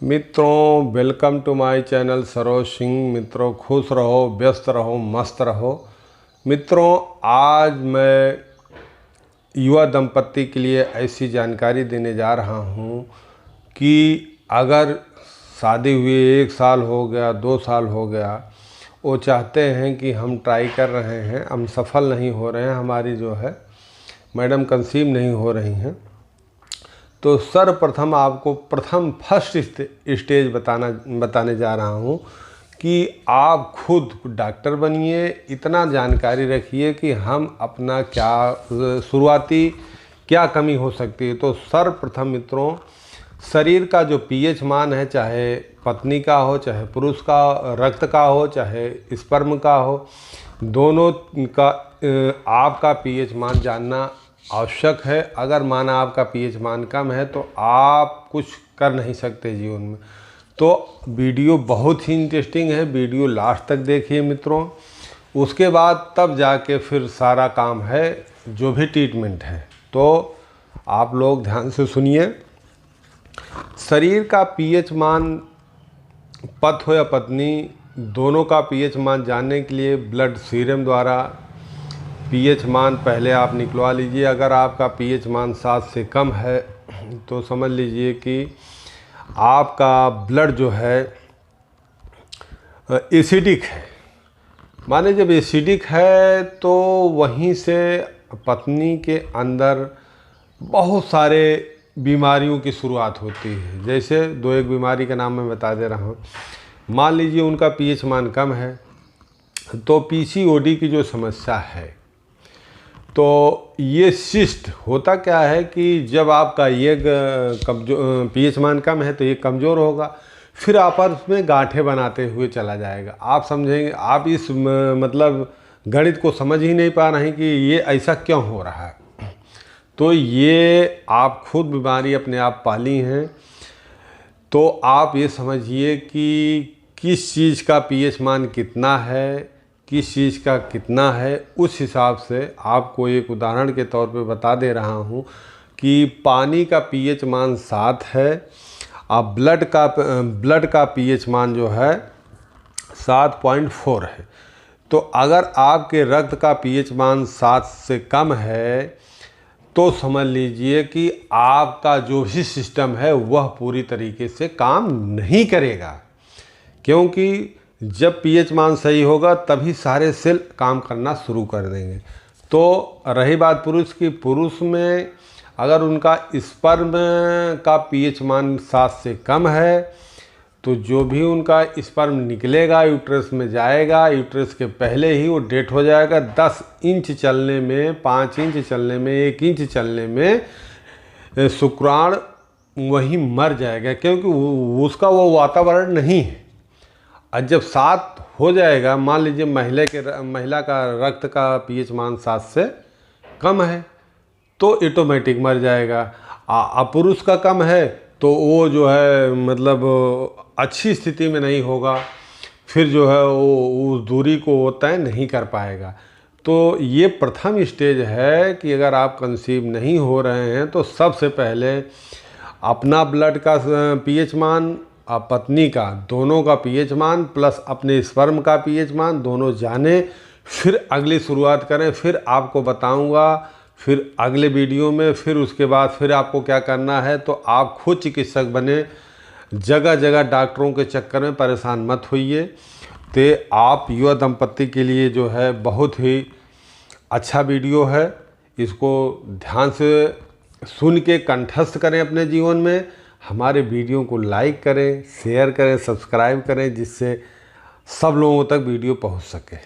मित्रों, welcome to my channel Saroj Singh. मित्रों, खुश रहो, व्यस्त रहो, मस्त रहो। मित्रों, आज मैं युवा दंपत्ति के लिए ऐसी जानकारी देने जा रहा हूँ कि अगर शादी हुए 1 साल हो गया, 2 साल हो गया, वो चाहते हैं कि हम ट्राई कर रहे हैं, हम सफल नहीं हो रहे हैं, हमारी जो है मैडम कंसीव नहीं हो रही हैं, तो सर्वप्रथम आपको फर्स्ट स्टेज बताने जा रहा हूँ कि आप खुद डॉक्टर बनिए। इतना जानकारी रखिए कि हम अपना शुरुआती क्या कमी हो सकती है। तो सर्वप्रथम मित्रों, शरीर का जो पीएच मान है, चाहे पत्नी का हो, चाहे पुरुष का, रक्त का हो, चाहे स्पर्म का हो, दोनों का आपका पीएच मान जानना आवश्यक है। अगर माना आपका पीएच मान कम है तो आप कुछ कर नहीं सकते जीवन में। तो वीडियो बहुत ही इंटरेस्टिंग है, वीडियो लास्ट तक देखिए मित्रों। उसके बाद तब जाके फिर सारा काम है, जो भी ट्रीटमेंट है। तो आप लोग ध्यान से सुनिए। शरीर का पीएच मान, पति हो या पत्नी, दोनों का पीएच मान जानने के लिए ब्लड सीरम द्वारा पीएच मान पहले आप निकलवा लीजिए। अगर आपका पीएच मान 7 से कम है तो समझ लीजिए कि आपका ब्लड जो है एसिडिक है। माने जब एसिडिक है तो वहीं से पत्नी के अंदर बहुत सारे बीमारियों की शुरुआत होती है। जैसे 2-1 बीमारी का नाम मैं बता दे रहा हूँ। मान लीजिए उनका पीएच मान कम है तो पीसीओडी की जो समस्या है, तो ये सिस्ट होता क्या है कि जब आपका ये पीएच मान कम है तो ये कमज़ोर होगा, फिर आपस में गांठें बनाते हुए चला जाएगा। आप समझेंगे, आप इस मतलब गणित को समझ ही नहीं पा रहे हैं कि ये ऐसा क्यों हो रहा है। तो ये आप खुद बीमारी अपने आप पाली हैं। तो आप ये समझिए कि किस चीज़ का पीएच मान कितना है, किस चीज़ का कितना है, उस हिसाब से आपको एक उदाहरण के तौर पे बता दे रहा हूँ कि पानी का पीएच मान 7 है, अब ब्लड का पीएच मान जो है 7.4 है। तो अगर आपके रक्त का पीएच मान 7 से कम है तो समझ लीजिए कि आपका जो भी सिस्टम है वह पूरी तरीके से काम नहीं करेगा, क्योंकि जब पीएच मान सही होगा तभी सारे सेल काम करना शुरू कर देंगे। तो रही बात पुरुष की, पुरुष में अगर उनका स्पर्म का पीएच मान 7 से कम है तो जो भी उनका स्पर्म निकलेगा यूट्रस में जाएगा, यूट्रस के पहले ही वो डेथ हो जाएगा। 10 इंच चलने में, 5 इंच चलने में, 1 इंच चलने में शुक्राणु वहीं मर जाएगा, क्योंकि उसका वो वातावरण नहीं है। और जब 7 हो जाएगा, मान लीजिए महिला का रक्त का पीएच मान 7 से कम है तो ऑटोमेटिक मर जाएगा। पुरुष का कम है तो वो जो है मतलब अच्छी स्थिति में नहीं होगा, फिर जो है वो उस दूरी को वो तय नहीं कर पाएगा। तो ये प्रथम स्टेज है कि अगर आप कंसीव नहीं हो रहे हैं तो सबसे पहले अपना ब्लड का पीएच मान, पत्नी का, दोनों का पीएच मान प्लस अपने स्पर्म का पीएच मान दोनों जाने, फिर अगली शुरुआत करें। फिर आपको बताऊंगा फिर अगले वीडियो में, फिर उसके बाद फिर आपको क्या करना है। तो आप खुद चिकित्सक बने, जगह जगह डॉक्टरों के चक्कर में परेशान मत होइए। तो आप युवा दंपत्ति के लिए जो है बहुत ही अच्छा वीडियो है, इसको ध्यान से सुन के कंठस्थ करें अपने जीवन में। हमारे वीडियो को लाइक करें, शेयर करें, सब्सक्राइब करें, जिससे सब लोगों तक वीडियो पहुंच सके।